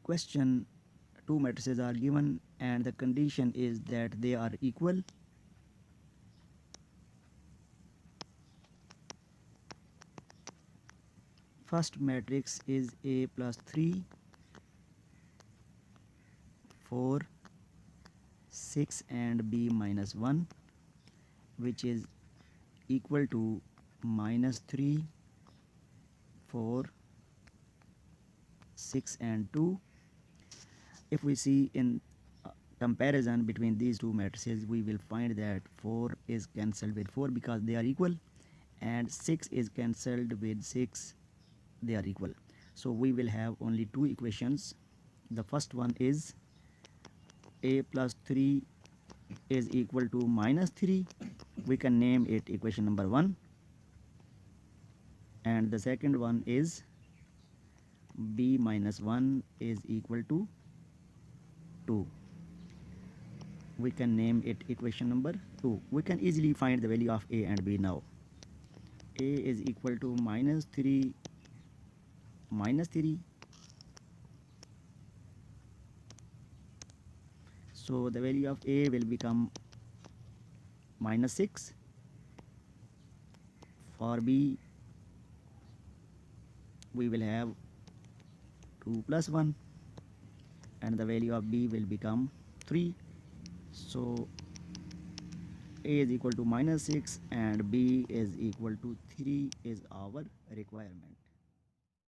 question, two matrices are given and the condition is that they are equal. First matrix is A plus 3, 4, 6 and B minus 1, which is equal to minus 3, 4, 6 and 2. If we see in comparison between these two matrices, we will find that 4 is cancelled with 4 because they are equal, and 6 is cancelled with 6, they are equal. So we will have only two equations. The first one is A plus 3 is equal to minus 3. We can name it equation number 1. And the second one is B minus 1 is equal to 2. We can name it equation number 2. We can easily find the value of A and B now. A is equal to minus 3 minus 3. So the value of A will become minus 6. For B, we will have 2 plus 1, and the value of B will become 3. So A is equal to minus 6 and B is equal to 3 is our requirement.